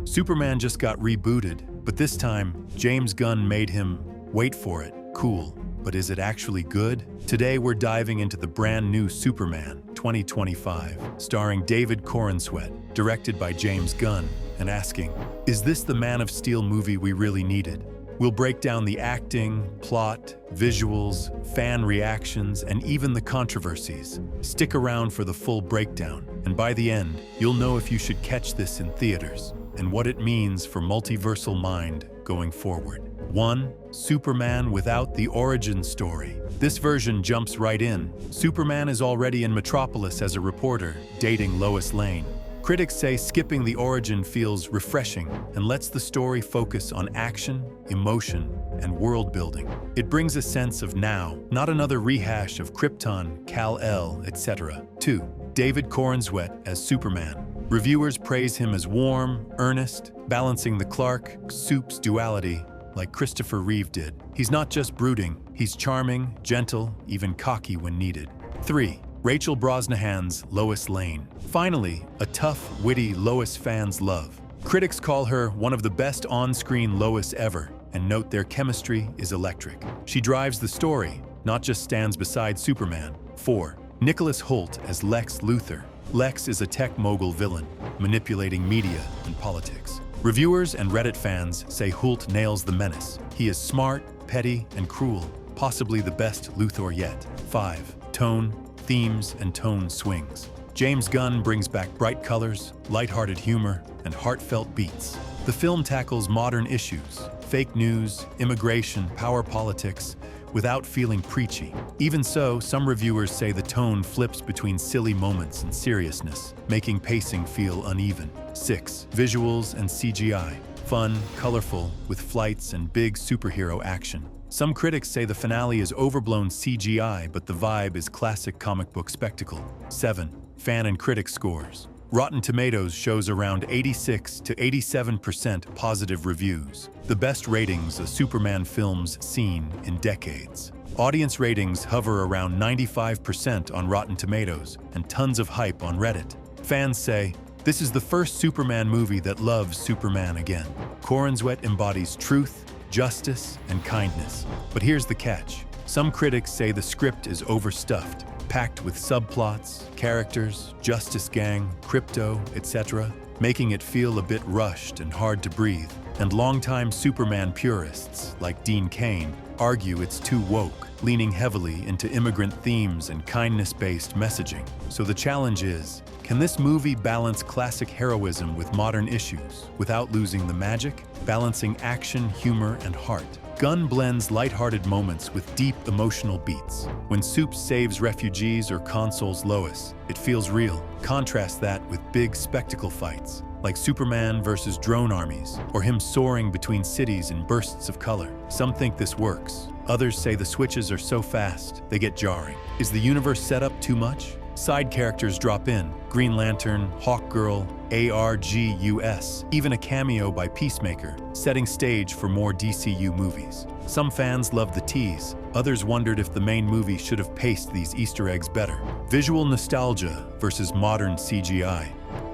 Superman just got rebooted, but this time, James Gunn made him, wait for it, cool. But is it actually good? Today we're diving into the brand new Superman 2025, starring David Corenswet, directed by James Gunn, and asking, is this the Man of Steel movie we really needed? We'll break down the acting, plot, visuals, fan reactions, and even the controversies. Stick around for the full breakdown, and by the end, you'll know if you should catch this in theaters and what it means for Multiversal mind going forward. 1. Superman without the origin story. This version jumps right in. Superman is already in Metropolis as a reporter, dating Lois Lane. Critics say skipping the origin feels refreshing and lets the story focus on action, emotion, and world building. It brings a sense of now, not another rehash of Krypton, Kal-El, etc. 2. David Corenswet as Superman. Reviewers praise him as warm, earnest, balancing the Clark-Supes duality like Christopher Reeve did. He's not just brooding, he's charming, gentle, even cocky when needed. 3. Rachel Brosnahan's Lois Lane. Finally, a tough, witty Lois fans love. Critics call her one of the best on-screen Lois ever, and note their chemistry is electric. She drives the story, not just stands beside Superman. 4. Nicholas Hoult as Lex Luthor. Lex is a tech mogul villain, manipulating media and politics. Reviewers and Reddit fans say Hoult nails the menace. He is smart, petty, and cruel, possibly the best Luthor yet. 5. Tone, themes, and tone swings. James Gunn brings back bright colors, lighthearted humor, and heartfelt beats. The film tackles modern issues, fake news, immigration, power politics, without feeling preachy. Even so, some reviewers say the tone flips between silly moments and seriousness, making pacing feel uneven. 6. Visuals and CGI. Fun, colorful, with flights and big superhero action. Some critics say the finale is overblown CGI, but the vibe is classic comic book spectacle. 7. Fan and critic scores. Rotten Tomatoes shows around 86 to 87% positive reviews, the best ratings a Superman film's seen in decades. Audience ratings hover around 95% on Rotten Tomatoes and tons of hype on Reddit. Fans say, this is the first Superman movie that loves Superman again. Corenswet embodies truth, justice, and kindness. But here's the catch. Some critics say the script is overstuffed, packed with subplots, characters, Justice Gang, crypto, etc., making it feel a bit rushed and hard to breathe. And longtime Superman purists, like Dean Cain, argue it's too woke, leaning heavily into immigrant themes and kindness-based messaging. So the challenge is, can this movie balance classic heroism with modern issues without losing the magic, balancing action, humor, and heart? Gunn blends lighthearted moments with deep emotional beats. When Supes saves refugees or consoles Lois, it feels real. Contrast that with big spectacle fights, like Superman versus drone armies, or him soaring between cities in bursts of color. Some think this works. Others say the switches are so fast, they get jarring. Is the universe set up too much? Side characters drop in, Green Lantern, Hawkgirl, ARGUS, even a cameo by Peacemaker, setting stage for more DCU movies. Some fans love the tease, others wondered if the main movie should have paced these Easter eggs better. Visual nostalgia versus modern CGI.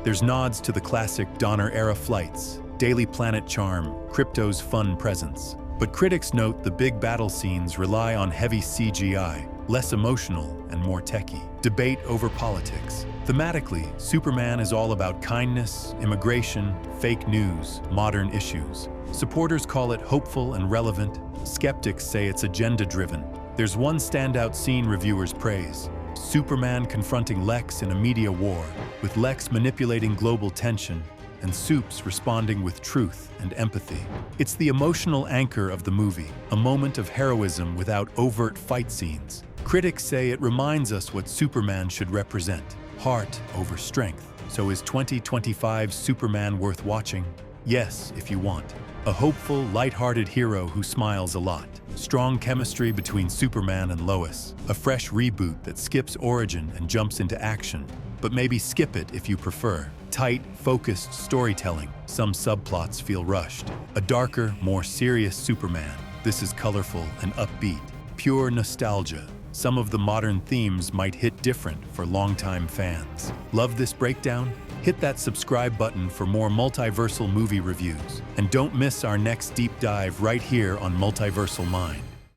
There's nods to the classic Donner-era flights, Daily Planet charm, Krypto's fun presence. But critics note the big battle scenes rely on heavy CGI, less emotional and more techy. Debate over politics. Thematically, Superman is all about kindness, immigration, fake news, modern issues. Supporters call it hopeful and relevant. Skeptics say it's agenda-driven. There's one standout scene reviewers praise: Superman confronting Lex in a media war, with Lex manipulating global tension and Supes responding with truth and empathy. It's the emotional anchor of the movie, a moment of heroism without overt fight scenes. Critics say it reminds us what Superman should represent: heart over strength. So is 2025's Superman worth watching? Yes, if you want. A hopeful, lighthearted hero who smiles a lot. Strong chemistry between Superman and Lois. A fresh reboot that skips origin and jumps into action. But maybe skip it if you prefer. Tight, focused storytelling. Some subplots feel rushed. A darker, more serious Superman. This is colorful and upbeat. Pure nostalgia. Some of the modern themes might hit different for longtime fans. Love this breakdown? Hit that subscribe button for more Multiversal movie reviews. And don't miss our next deep dive right here on Multiversal Mind.